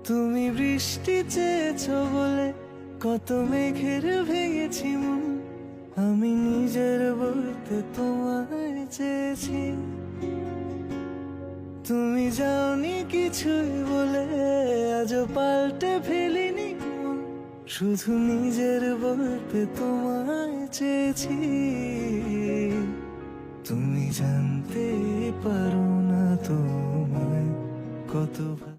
তুমি বৃষ্টি চেয়েছো বলে কত মেঘের ভেঙেছি মন, আমি নিজের বলতে তোমায় চেয়েছি। তুমি যাওনি কিছুই বলে আজও পাল্টে ফেলিনি মন, শুধু নিজের বলতে তোমায় চেয়েছি। তুমি জানতে পারো না তোমায় কত